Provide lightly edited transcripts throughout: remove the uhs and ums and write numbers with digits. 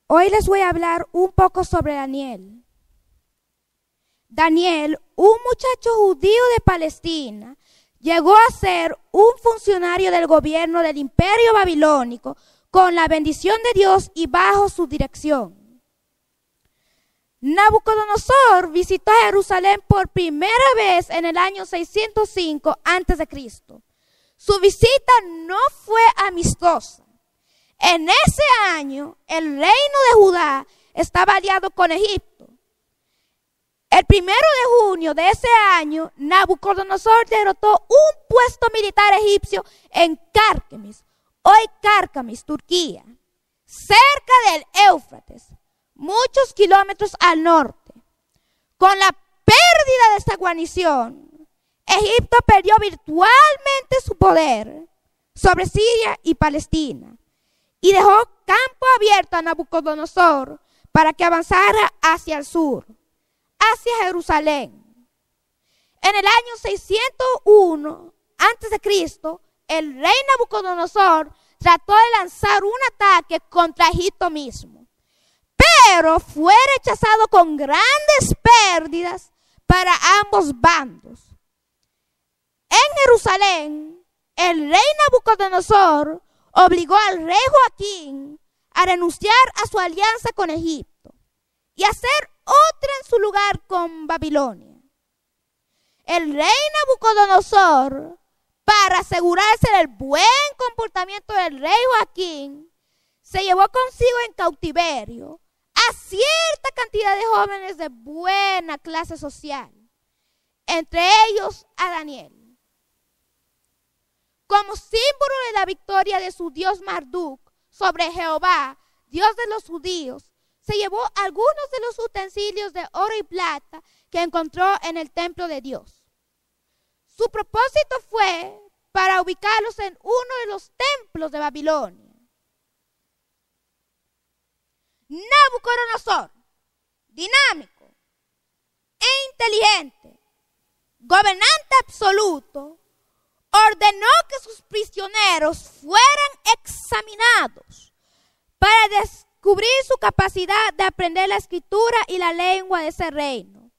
Hoy les voy a hablar un poco sobre Daniel. Daniel, un muchacho judío de Palestina, llegó a ser un funcionario del gobierno del Imperio Babilónico con la bendición de Dios y bajo su dirección. Nabucodonosor visitó Jerusalén por primera vez en el año 605 a.C. Su visita no fue amistosa. En ese año, el reino de Judá estaba aliado con Egipto. El 1 de junio de ese año, Nabucodonosor derrotó un puesto militar egipcio en Karkemis, hoy Karkamis, Turquía, cerca del Éufrates, muchos kilómetros al norte. Con la pérdida de esta guarnición, Egipto perdió virtualmente su poder sobre Siria y Palestina y dejó campo abierto a Nabucodonosor para que avanzara hacia el sur, hacia Jerusalén. En el año 601 a.C., el rey Nabucodonosor trató de lanzar un ataque contra Egipto mismo, pero fue rechazado con grandes pérdidas para ambos bandos. En Jerusalén, el rey Nabucodonosor obligó al rey Joaquín a renunciar a su alianza con Egipto y hacer otra en su lugar con Babilonia. El rey Nabucodonosor, para asegurarse del buen comportamiento del rey Joaquín, se llevó consigo en cautiverio a cierta cantidad de jóvenes de buena clase social, entre ellos a Daniel. Como símbolo de la victoria de su dios Marduk sobre Jehová, Dios de los judíos, se llevó algunos de los utensilios de oro y plata que encontró en el templo de Dios. Su propósito fue para ubicarlos en uno de los templos de Babilonia. Nabucodonosor, dinámico e inteligente, gobernante absoluto, ordenó que sus prisioneros fueran examinados para descubrir su capacidad de aprender la escritura y la lengua de ese reino.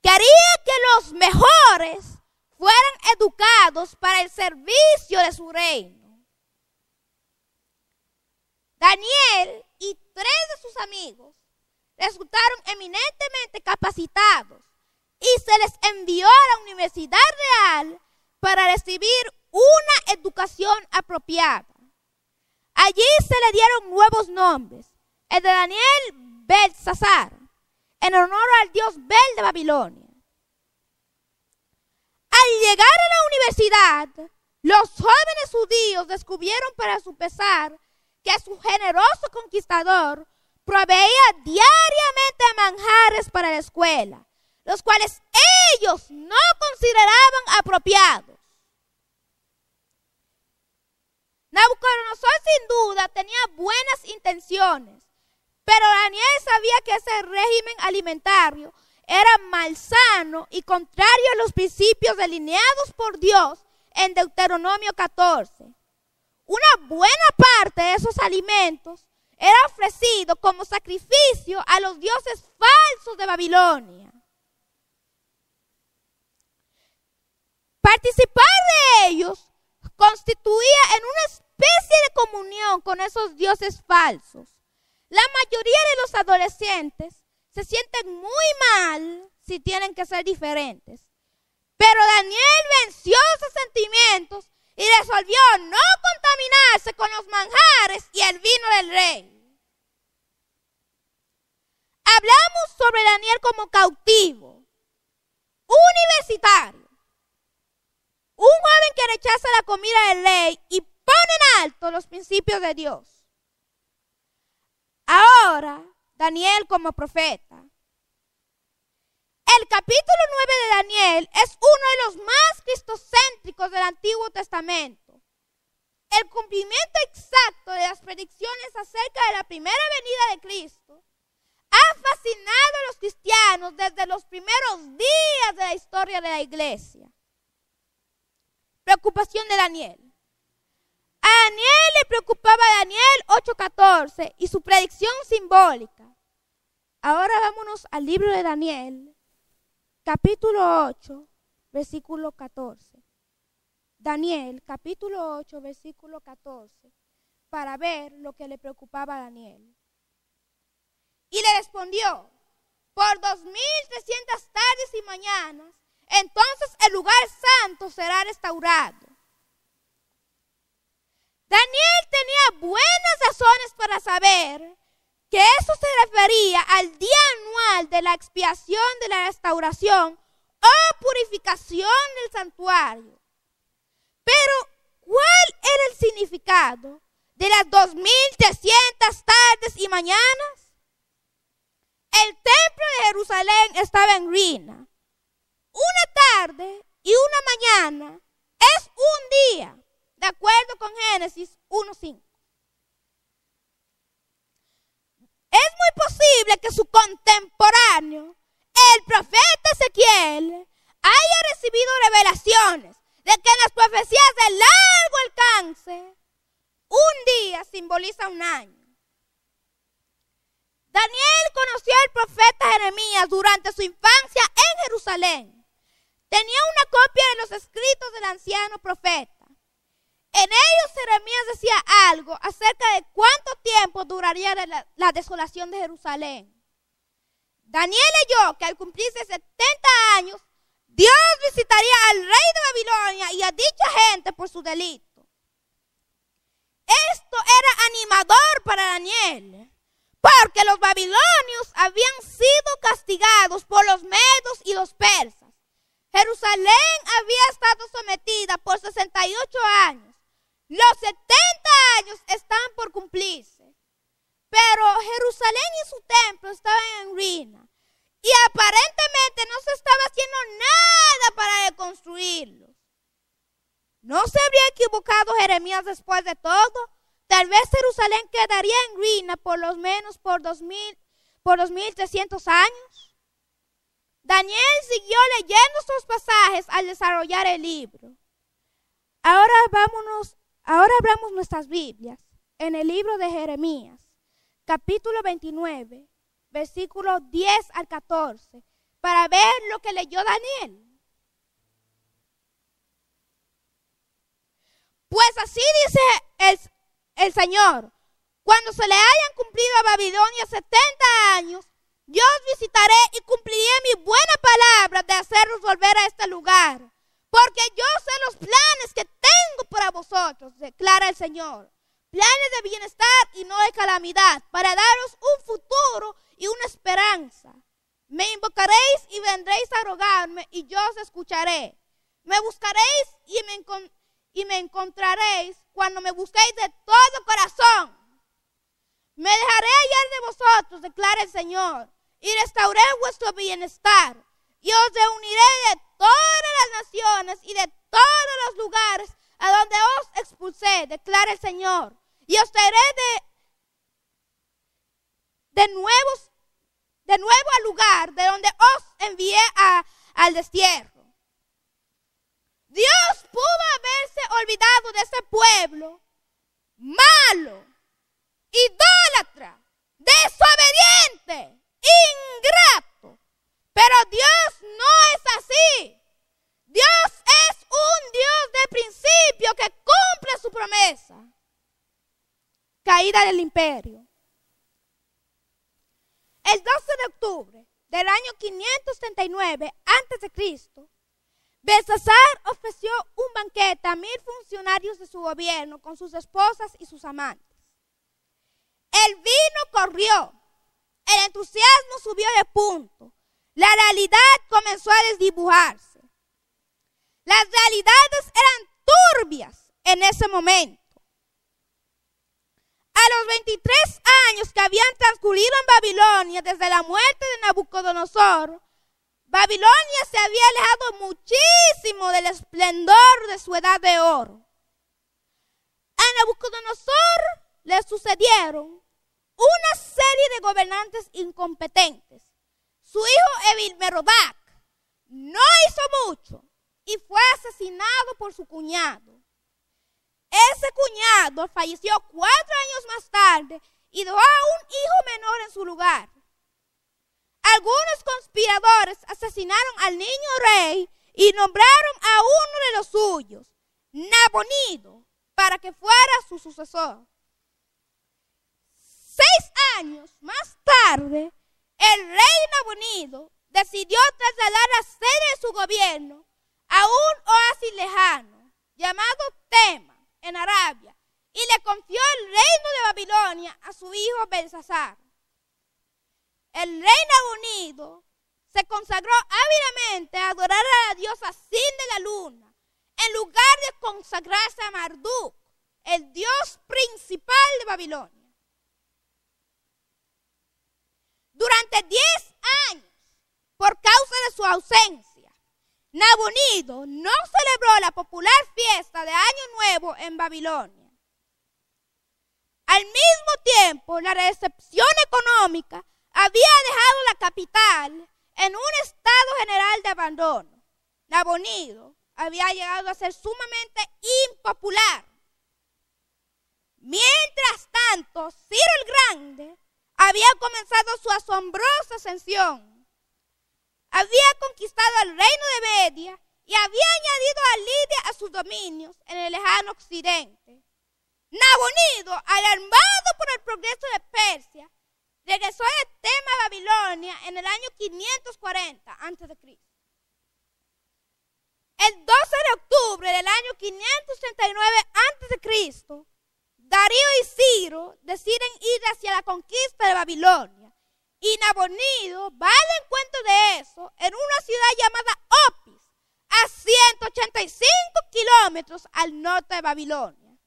Quería que los mejores fueran educados para el servicio de su reino. Daniel y 3 de sus amigos resultaron eminentemente capacitados y se les envió a la Universidad Real para recibir una educación apropiada. Allí se le dieron nuevos nombres, el de Daniel Belsasar, en honor al dios Bel de Babilonia. Al llegar a la universidad, los jóvenes judíos descubrieron para su pesar que su generoso conquistador proveía diariamente manjares para la escuela, los cuales ellos no consideraban apropiados. Nabucodonosor sin duda tenía buenas intenciones, pero Daniel sabía que ese régimen alimentario era malsano y contrario a los principios delineados por Dios en Deuteronomio 14. Una buena parte de esos alimentos era ofrecido como sacrificio a los dioses falsos de Babilonia. Participar de ellos constituía en una especie de comunión con esos dioses falsos. La mayoría de los adolescentes se sienten muy mal si tienen que ser diferentes. Pero Daniel venció esos sentimientos y resolvió no contaminarse con los manjares y el vino del rey. Hablamos sobre Daniel como cautivo, universitario, un joven que rechaza la comida del rey y pone en alto los principios de Dios. Ahora, Daniel como profeta. El capítulo 9 de Daniel es uno de los más cristocéntricos del Antiguo Testamento. El cumplimiento exacto de las predicciones acerca de la primera venida de Cristo ha fascinado a los cristianos desde los primeros días de la historia de la iglesia. Preocupación de Daniel. Daniel le preocupaba a Daniel 8:14 y su predicción simbólica. Ahora vámonos al libro de Daniel, capítulo 8, versículo 14. Daniel, capítulo 8, versículo 14, para ver lo que le preocupaba a Daniel. Y le respondió: por 2300 tardes y mañanas, entonces el lugar santo será restaurado. Daniel tenía buenas razones para saber que eso se refería al día anual de la expiación de la restauración o purificación del santuario. Pero, ¿cuál era el significado de las 2300 tardes y mañanas? El templo de Jerusalén estaba en ruina. Una tarde y una mañana es un día, de acuerdo con Génesis 1:5. Es muy posible que su contemporáneo, el profeta Ezequiel, haya recibido revelaciones de que en las profecías de largo alcance, un día simboliza un año. Daniel conoció al profeta Jeremías durante su infancia en Jerusalén. Tenía una copia de los escritos del anciano profeta. En ellos Jeremías decía algo acerca de cuánto tiempo duraría la desolación de Jerusalén. Daniel leyó que al cumplirse 70 años, Dios visitaría al rey de Babilonia y a dicha gente por su delito. Esto era animador para Daniel, porque los babilonios habían sido castigados por los medos y los persas. Jerusalén había estado sometida por 68 años. Los 70 años están por cumplirse. Pero Jerusalén y su templo estaban en ruina. Y aparentemente no se estaba haciendo nada para reconstruirlos. ¿No se habría equivocado Jeremías después de todo? Tal vez Jerusalén quedaría en ruina por lo menos por 2300 años. Daniel siguió leyendo estos pasajes al desarrollar el libro. Ahora abramos nuestras Biblias en el libro de Jeremías, capítulo 29, versículos 10 al 14, para ver lo que leyó Daniel. Pues así dice el Señor: cuando se le hayan cumplido a Babilonia 70 años, yo os visitaré y cumpliré mi buena palabra de haceros volver a este lugar. Porque yo sé los planes que tengo para vosotros, declara el Señor. Planes de bienestar y no de calamidad, para daros un futuro y una esperanza. Me invocaréis y vendréis a rogarme y yo os escucharé. Me buscaréis y me encontraréis cuando me busquéis de todo corazón. Me dejaré hallar de vosotros, declara el Señor, y restauré vuestro bienestar. Y os reuniré de todas las naciones y de todos los lugares a donde os expulsé, declara el Señor. Y os traeré de nuevo al lugar de donde os envié al destierro. Dios pudo haberse olvidado de ese pueblo malo, idólatra, desobediente, ingrato. Pero Dios no es así. Dios es un Dios de principio que cumple su promesa. Caída del imperio. El 12 de octubre del año 539 a.C., Belsasar ofreció un banquete a 1000 funcionarios de su gobierno con sus esposas y sus amantes. El vino corrió, el entusiasmo subió de punto, la realidad comenzó a desdibujarse. Las realidades eran turbias en ese momento. A los 23 años que habían transcurrido en Babilonia desde la muerte de Nabucodonosor, Babilonia se había alejado muchísimo del esplendor de su edad de oro. A Nabucodonosor le sucedieron una serie de gobernantes incompetentes. Su hijo Evil-Merodach no hizo mucho y fue asesinado por su cuñado. Ese cuñado falleció 4 años más tarde y dejó a un hijo menor en su lugar. Algunos conspiradores asesinaron al niño rey y nombraron a uno de los suyos, Nabonido, para que fuera su sucesor. 6 años más tarde, el rey Nabonido decidió trasladar la sede de su gobierno a un oasis lejano llamado Tema, en Arabia, y le confió el reino de Babilonia a su hijo Belsasar. El rey Nabonido se consagró ávidamente a adorar a la diosa Sin de la luna, en lugar de consagrarse a Marduk, el dios principal de Babilonia. Durante 10 años, por causa de su ausencia, Nabonido no celebró la popular fiesta de Año Nuevo en Babilonia. Al mismo tiempo, la recepción económica había dejado la capital en un estado general de abandono. Nabonido había llegado a ser sumamente impopular. Mientras tanto, Ciro el Grande había comenzado su asombrosa ascensión. Había conquistado el reino de Media y había añadido a Lidia a sus dominios en el lejano occidente. Nabonido, alarmado por el progreso de Persia, regresó de Tema a Babilonia en el año 540 a.C. El 12 de octubre del año 539 a.C., Darío y Ciro deciden ir hacia la conquista de Babilonia, y Nabonido va al encuentro de eso en una ciudad llamada Opis, a 185 kilómetros al norte de Babilonia.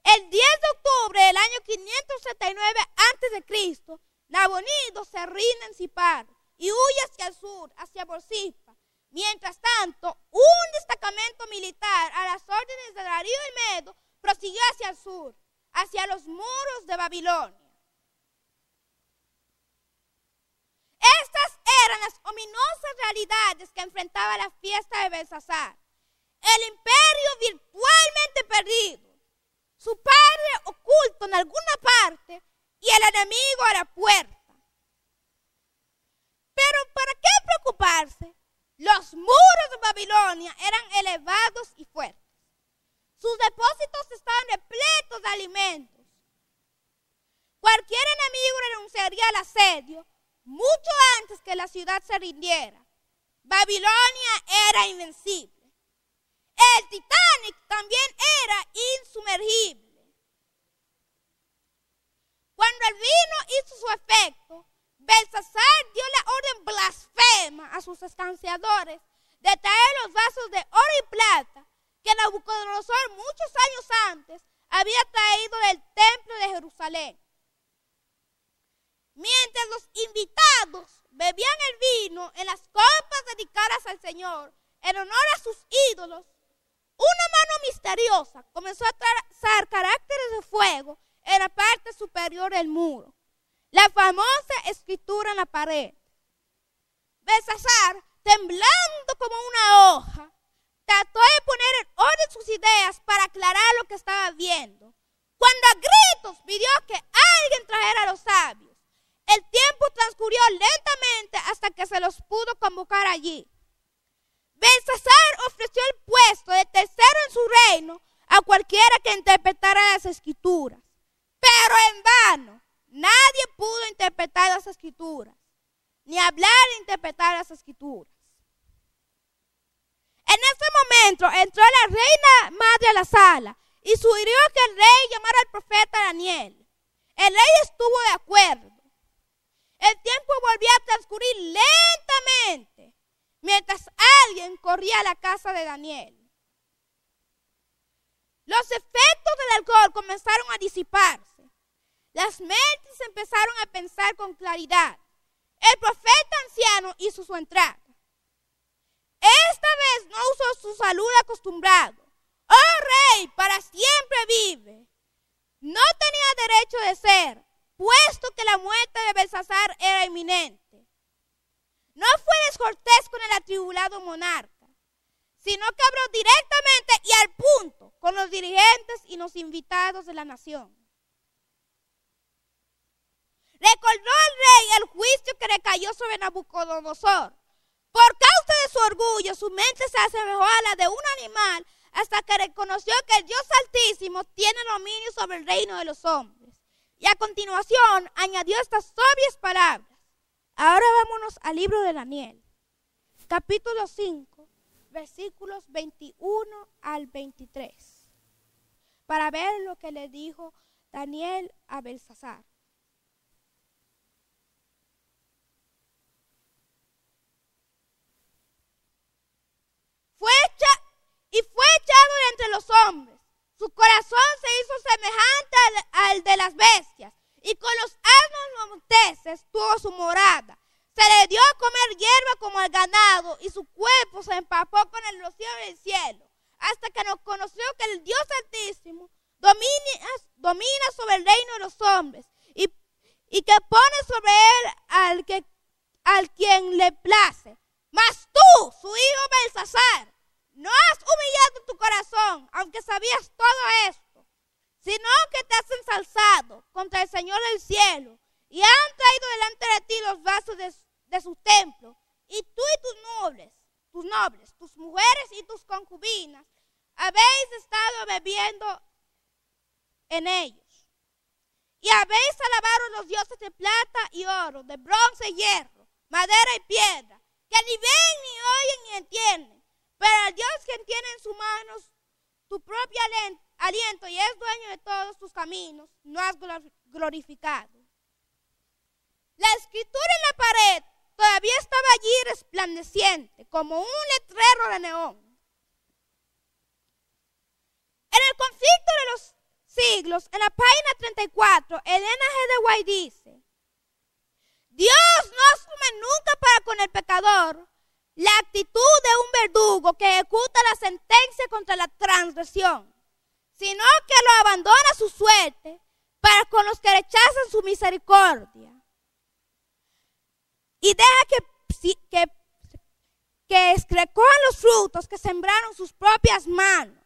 El 10 de octubre del año 539 a.C., Nabonido se rinde en Sipar y huye hacia el sur, hacia Borsippa. Mientras tanto, un destacamento militar a las órdenes de Darío el Medo prosiguió hacia el sur, hacia los muros de Babilonia. Estas eran las ominosas realidades que enfrentaba la fiesta de Belsasar. El imperio virtualmente perdido, su padre oculto en alguna parte y el enemigo a la puerta. Pero ¿para qué preocuparse? Los muros de Babilonia eran elevados y fuertes. Sus depósitos estaban repletos de alimentos. Cualquier enemigo renunciaría al asedio mucho antes que la ciudad se rindiera. Babilonia era invencible. El Titanic también era insumergible. Cuando el vino hizo su efecto, Belsasar dio la orden blasfema a sus escanciadores de traer los vasos de oro y plata que Nabucodonosor muchos años antes había traído del templo de Jerusalén. Mientras los invitados bebían el vino en las copas dedicadas al Señor en honor a sus ídolos, una mano misteriosa comenzó a trazar caracteres de fuego en la parte superior del muro, la famosa escritura en la pared. Belsasar, temblando como una hoja, trató de poner en orden sus ideas para aclarar lo que estaba viendo, cuando a gritos pidió que alguien trajera a los sabios. El tiempo transcurrió lentamente hasta que se los pudo convocar allí. Belsasar ofreció el puesto de tercero en su reino a cualquiera que interpretara las escrituras, pero en vano. Nadie pudo interpretar las escrituras, ni hablar de interpretar las escrituras. En ese momento entró la reina madre a la sala y sugirió que el rey llamara al profeta Daniel. El rey estuvo de acuerdo. El tiempo volvía a transcurrir lentamente mientras alguien corría a la casa de Daniel. Los efectos del alcohol comenzaron a disiparse. Las mentes empezaron a pensar con claridad. El profeta anciano hizo su entrada. Esta vez no usó su saludo acostumbrado. ¡Oh rey, para siempre vive! No tenía derecho de ser, puesto que la muerte de Belsasar era inminente. No fue descortés con el atribulado monarca. sino que habló directamente y al punto con los dirigentes y los invitados de la nación. Recordó al rey el juicio que recayó sobre Nabucodonosor. Por causa de su orgullo, su mente se asemejó a la de un animal hasta que reconoció que el Dios Altísimo tiene dominio sobre el reino de los hombres. Y a continuación añadió estas sabias palabras. Ahora vámonos al libro de Daniel, capítulo 5, versículos 21 al 23, para ver lo que le dijo Daniel a Belsasar. Fue echado de entre los hombres. Su corazón se hizo semejante al de las bestias, y con los asnos monteses tuvo su morada. Se le dio a comer hierba como al ganado, y su cuerpo se empapó con el rocío del cielo, hasta que nos conoció que el Dios Altísimo domina sobre el reino de los hombres, y que pone sobre él al quien le place. Mas tú, su hijo Belsasar, no has humillado tu corazón, aunque sabías todo esto, sino que te has ensalzado contra el Señor del cielo, y han traído delante de ti los vasos de su templo, y tú y tus nobles, tus mujeres y tus concubinas, habéis estado bebiendo en ellos. Y habéis alabado los dioses de plata y oro, de bronce y hierro, madera y piedra, que ni ven, ni oyen, ni entienden. Pero al Dios que tiene en sus manos tu propio aliento y es dueño de todos tus caminos, no has glorificado. La escritura en la pared todavía estaba allí resplandeciente, como un letrero de neón. En el conflicto de los siglos, en la página 34, Elena G. de White dice: Dios no asume nunca para con el pecador la actitud de un verdugo que ejecuta la sentencia contra la transgresión, sino que lo abandona a su suerte para con los que rechazan su misericordia. Y deja que recojan los frutos que sembraron sus propias manos.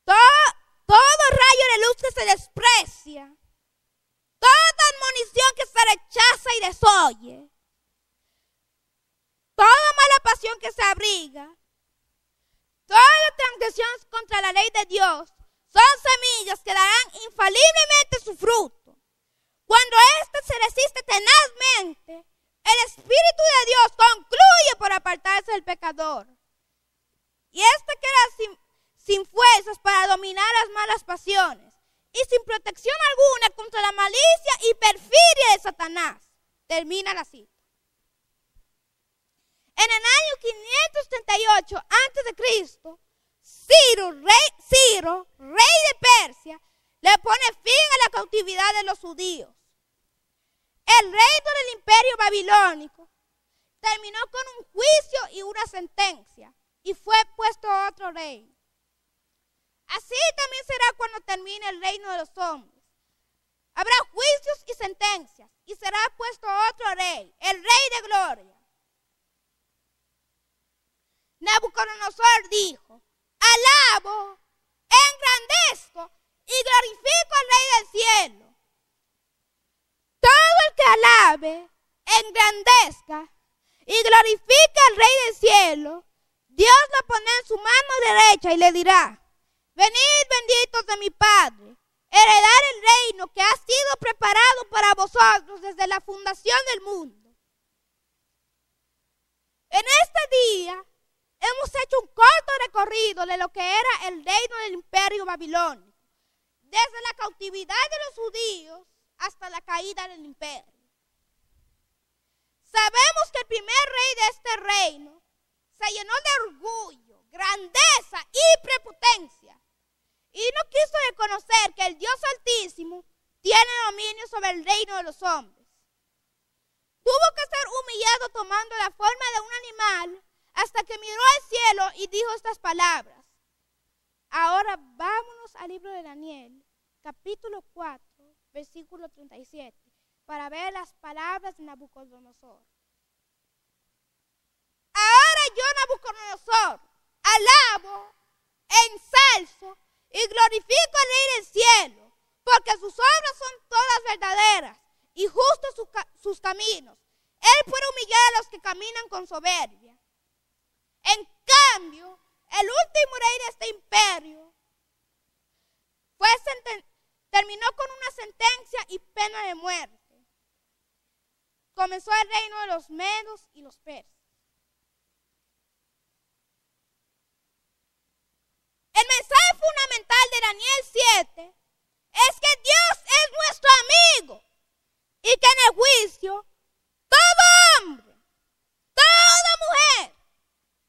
Todo rayo de luz que se desprecia, toda admonición que se rechaza y desoye, toda mala pasión que se abriga, toda transgresión contra la ley de Dios, son semillas que darán infaliblemente su fruto. Cuando éste se resiste tenazmente, el Espíritu de Dios concluye por apartarse del pecador. Y éste queda sin fuerzas para dominar las malas pasiones y sin protección alguna contra la malicia y perfidia de Satanás. Termina la cita. En el año 538 a.C., Ciro, rey de Persia, le pone fin a la cautividad de los judíos. El reino del imperio babilónico terminó con un juicio y una sentencia, y fue puesto otro rey. Así también será cuando termine el reino de los hombres. Habrá juicios y sentencias, y será puesto otro rey, el rey de gloria. Nabucodonosor dijo: alabo, engrandezco y glorifico al Rey del cielo. Todo el que alabe, engrandezca y glorifique al Rey del cielo, Dios lo pondrá en su mano derecha y le dirá: venid, benditos de mi Padre, heredar el reino que ha sido preparado para vosotros desde la fundación del mundo. En este día hemos hecho un corto recorrido de lo que era el reino del imperio babilónico, desde la cautividad de los judíos hasta la caída del imperio. Sabemos que el primer rey de este reino se llenó de orgullo, grandeza y prepotencia, y no quiso reconocer que el Dios Altísimo tiene dominio sobre el reino de los hombres. Tuvo que ser humillado tomando la forma de un animal hasta que miró al cielo y dijo estas palabras. Ahora vámonos al libro de Daniel, capítulo 4, versículo 37, para ver las palabras de Nabucodonosor. Ahora yo, Nabucodonosor, alabo, ensalzo y glorifico al Rey del cielo, porque sus obras son todas verdaderas y justos sus caminos. Él puede humillar a los que caminan con soberbia. En cambio, el último rey de este imperio terminó con una sentencia y pena de muerte. Comenzó el reino de los medos y los persas. El mensaje fundamental de Daniel 7 es que Dios es nuestro amigo y que en el juicio todo hombre, toda mujer,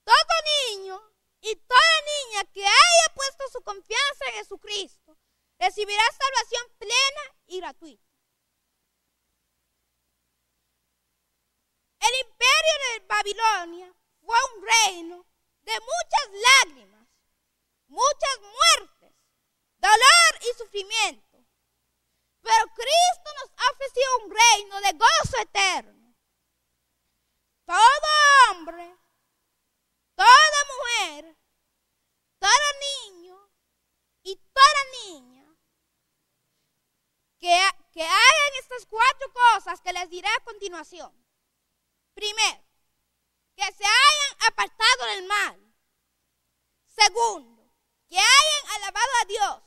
todo niño y toda niña que haya puesto su confianza en Jesucristo recibirá salvación plena y gratuita. El imperio de Babilonia fue un reino de muchas lágrimas, muchas muertes, dolor y sufrimiento. Pero Cristo nos ha ofrecido un reino de gozo eterno. Todo hombre, toda mujer, todo niño y toda niña que hagan estas 4 cosas que les diré a continuación. Primero, que se hayan apartado del mal. Segundo, que hayan alabado a Dios.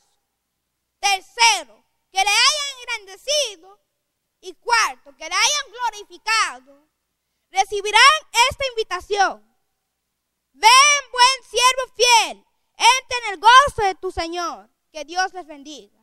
Tercero, que le hayan engrandecido. Y cuarto, que le hayan glorificado. Recibirán esta invitación. Ven, buen siervo fiel, entra en el gozo de tu Señor. Que Dios les bendiga.